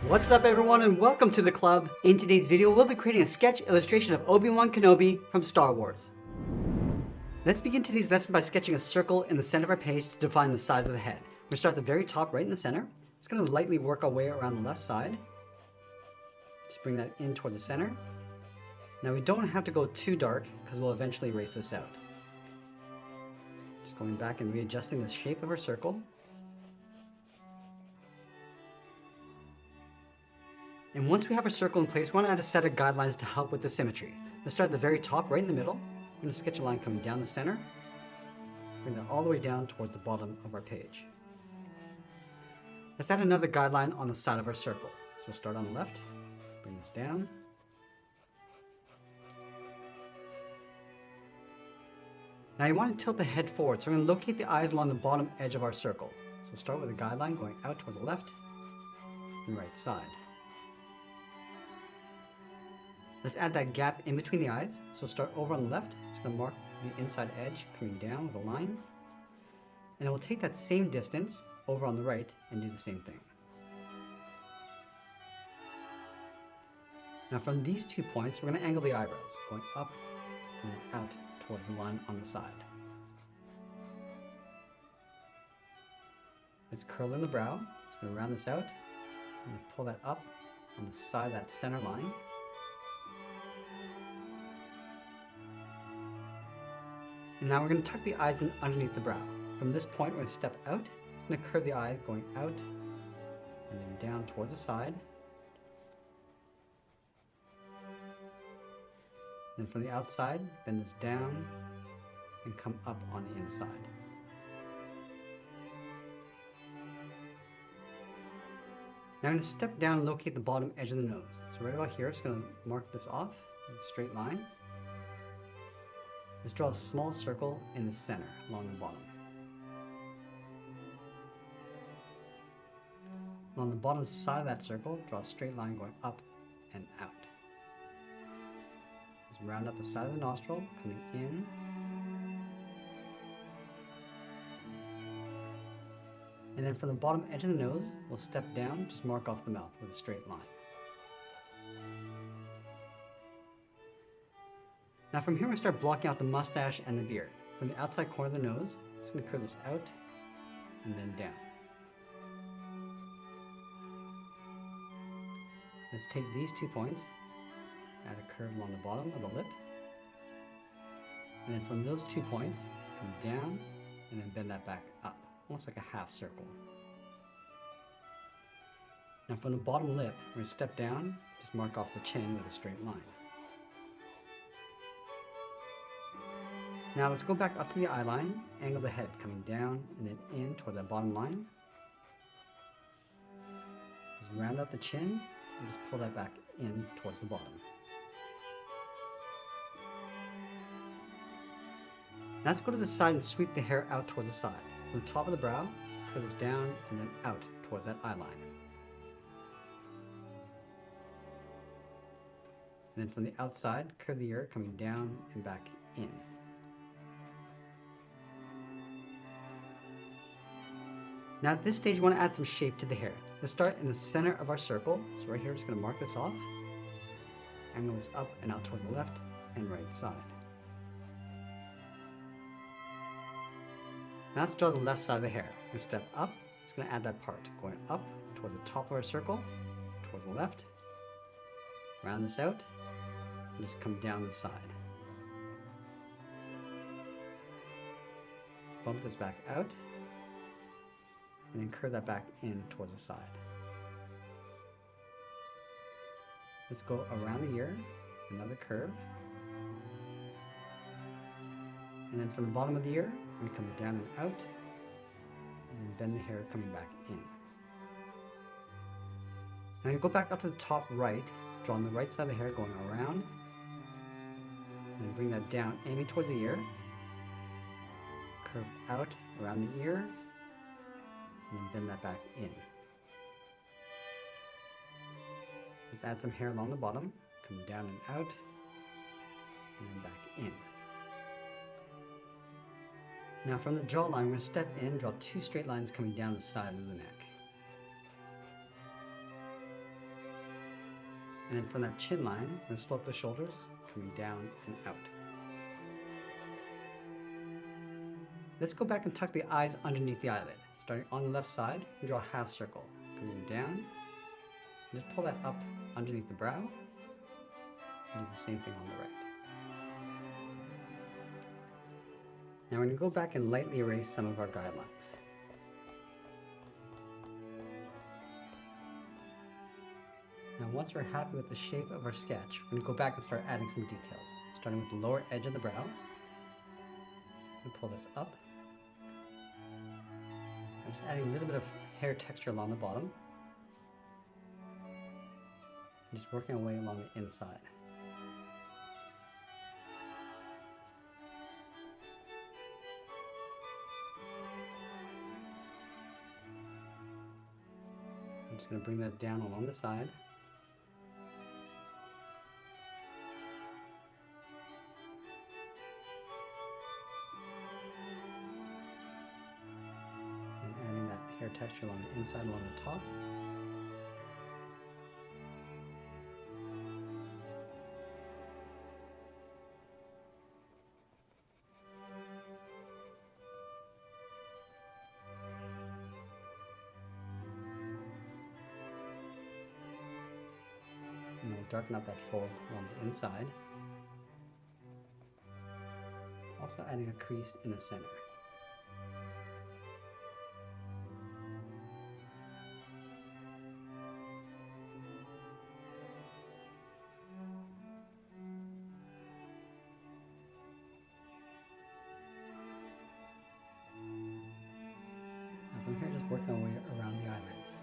What's up everyone and welcome to the club. In today's video we'll be creating a sketch illustration of Obi Wan Kenobi from Star Wars. Let's begin today's lesson by sketching a circle in the center of our page to define the size of the head. We'll start at the very top right in the center. Just going to lightly work our way around the left side. Just bring that in towards the center. Now we don't have to go too dark because we'll eventually erase this out. Just going back and readjusting the shape of our circle. And once we have our circle in place, we want to add a set of guidelines to help with the symmetry. Let's start at the very top, right in the middle. I'm going to sketch a line coming down the center. Bring that all the way down towards the bottom of our page. Let's add another guideline on the side of our circle. So we'll start on the left, bring this down. Now you want to tilt the head forward, so we're going to locate the eyes along the bottom edge of our circle. So start with a guideline going out towards the left and right side. Let's add that gap in between the eyes. So start over on the left. It's going to mark the inside edge coming down with a line. And then we'll take that same distance over on the right and do the same thing. Now from these 2 points, we're going to angle the eyebrows, going up and then out towards the line on the side. Let's curl in the brow. Just going to round this out and pull that up on the side of that center line. And now we're going to tuck the eyes in underneath the brow. From this point, we're going to step out. It's going to curve the eye going out and then down towards the side. Then from the outside, bend this down and come up on the inside. Now I'm going to step down and locate the bottom edge of the nose. So right about here, it's going to mark this off with a straight line. Let's draw a small circle in the center along the bottom. Along the bottom side of that circle, draw a straight line going up and out. Let's round up the side of the nostril, coming in. And then from the bottom edge of the nose, we'll step down, just mark off the mouth with a straight line. Now from here, we start blocking out the mustache and the beard. From the outside corner of the nose, just going to curve this out and then down. Let's take these 2 points, add a curve along the bottom of the lip, and then from those 2 points, come down and then bend that back up, almost like a half circle. Now from the bottom lip, we're going to step down, just mark off the chin with a straight line. Now let's go back up to the eye line, angle the head coming down and then in towards that bottom line. Just round out the chin and just pull that back in towards the bottom. Now let's go to the side and sweep the hair out towards the side. From the top of the brow, curve this down and then out towards that eye line. And then from the outside, curve the ear coming down and back in. Now at this stage, we want to add some shape to the hair. Let's start in the center of our circle. So right here, we're just going to mark this off. Angle this up and out towards the left and right side. Now let's draw the left side of the hair. We're going to step up. Just going to add that part, going up towards the top of our circle, towards the left. Round this out and just come down the side. Bump this back out. And then curve that back in towards the side. Let's go around the ear, another curve. And then from the bottom of the ear, we come down and out, and then bend the hair coming back in. Now you go back up to the top right, draw on the right side of the hair going around, and then bring that down, aiming towards the ear, curve out around the ear, and then bend that back in. Let's add some hair along the bottom, coming down and out, and then back in. Now from the jawline, we're going to step in, draw 2 straight lines coming down the side of the neck. And then from that chin line, we're going to slope the shoulders, coming down and out. Let's go back and tuck the eyes underneath the eyelid. Starting on the left side, we draw a half circle, coming down. Just pull that up underneath the brow. And do the same thing on the right. Now we're going to go back and lightly erase some of our guidelines. Now once we're happy with the shape of our sketch, we're going to go back and start adding some details. Starting with the lower edge of the brow. And pull this up. I'm just adding a little bit of hair texture along the bottom. And just working our way along the inside. I'm just going to bring that down along the side. And adding that hair texture along the inside, along the top. And we'll darken up that fold along the inside. Also adding a crease in the center. Now from here, just working our way around the eyelids.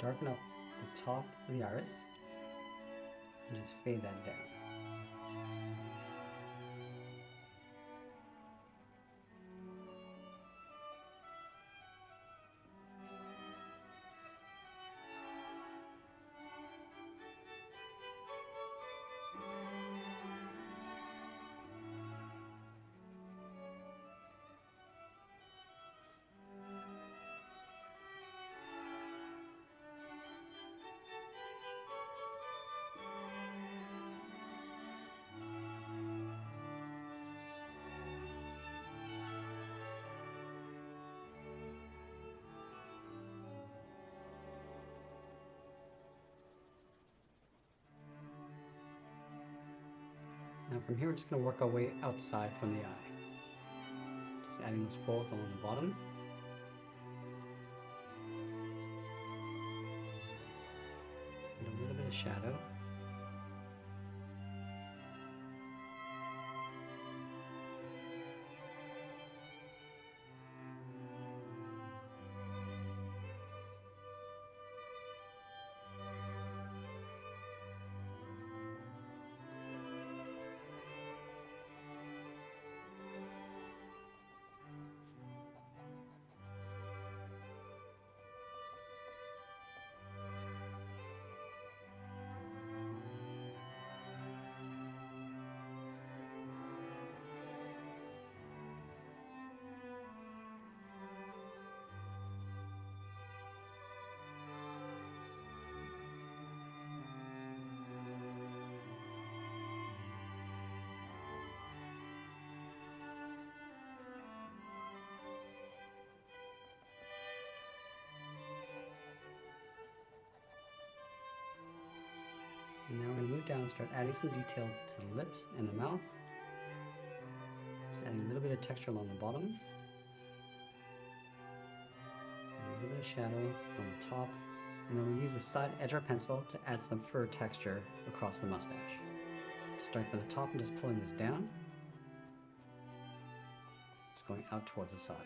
Darken up the top of the iris and just fade that down. Now from here, we're just going to work our way outside from the eye. Just adding those folds along the bottom. And a little bit of shadow. And now we're going to move down and start adding some detail to the lips and the mouth. Just adding a little bit of texture along the bottom. And a little bit of shadow on the top. And then we'll use the side edge of our pencil to add some fur texture across the mustache. Starting from the top and just pulling this down. Just going out towards the side.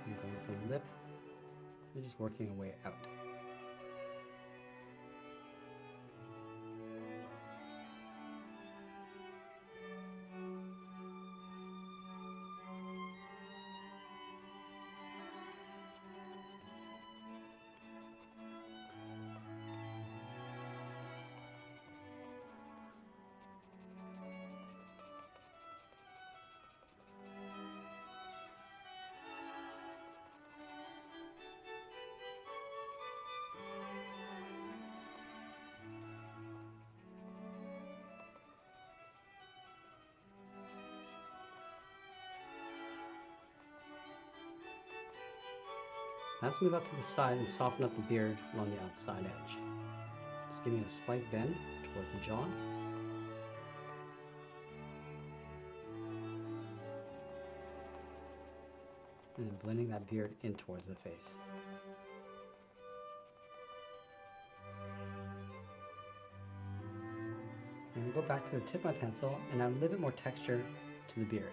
And going for the lip, and just working our way out. Let's move out to the side and soften up the beard along the outside edge. Just giving it a slight bend towards the jaw. And then blending that beard in towards the face. And we go back to the tip of my pencil and add a little bit more texture to the beard.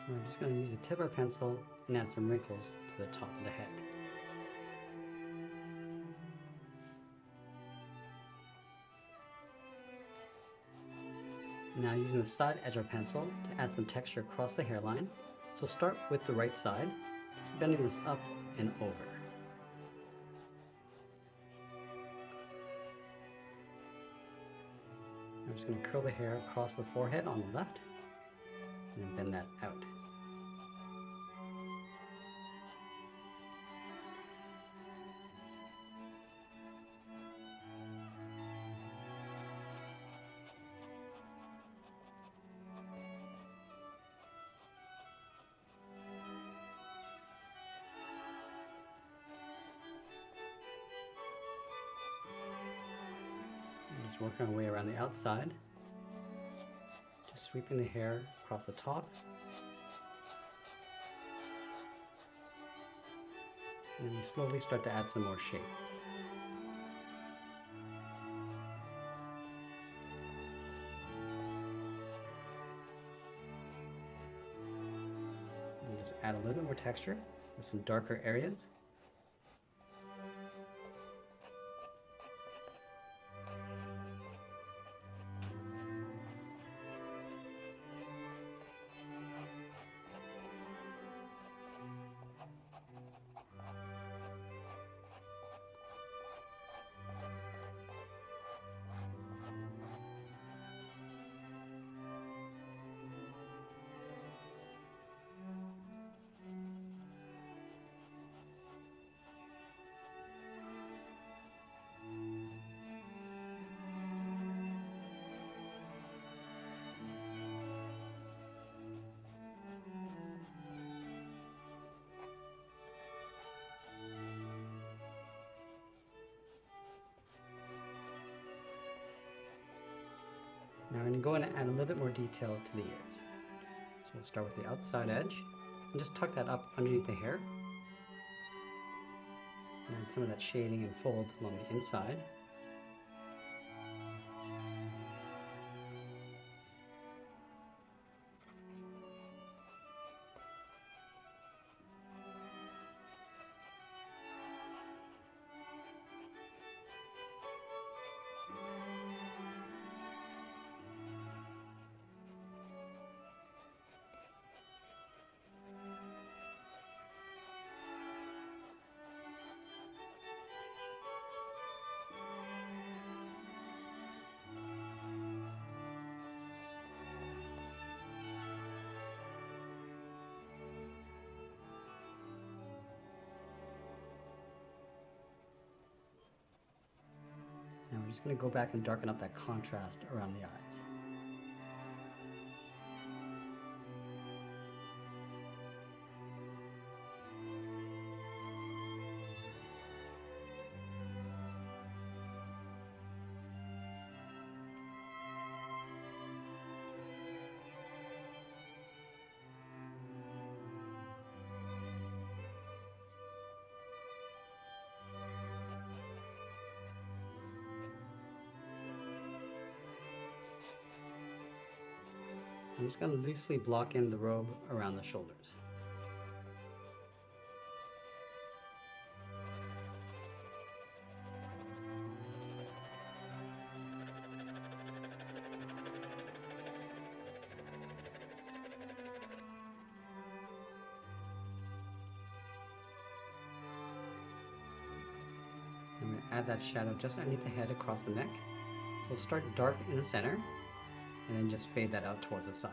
We're just going to use the tip of our pencil and add some wrinkles to the top of the head. Now using the side edge of our pencil to add some texture across the hairline. So start with the right side, just bending this up and over. I'm just going to curl the hair across the forehead on the left and then bend that out. Just working our way around the outside, just sweeping the hair across the top, and we slowly start to add some more shape. And just add a little bit more texture with some darker areas. Now I'm going to go in and add a little bit more detail to the ears. So we'll start with the outside edge and just tuck that up underneath the hair. And add some of that shading and folds along the inside. Now we're just going to go back and darken up that contrast around the eyes. I'm just going to loosely block in the robe around the shoulders. I'm going to add that shadow just underneath the head across the neck. So we'll start dark in the center, and then just fade that out towards the side.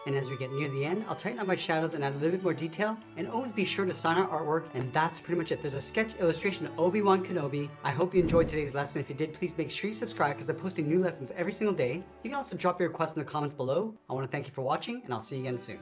And as we get near the end, I'll tighten up my shadows and add a little bit more detail. And always be sure to sign our artwork, and that's pretty much it. There's a sketch illustration of Obi Wan Kenobi. I hope you enjoyed today's lesson. If you did, please make sure you subscribe because they're posting new lessons every single day. You can also drop your requests in the comments below. I want to thank you for watching, and I'll see you again soon.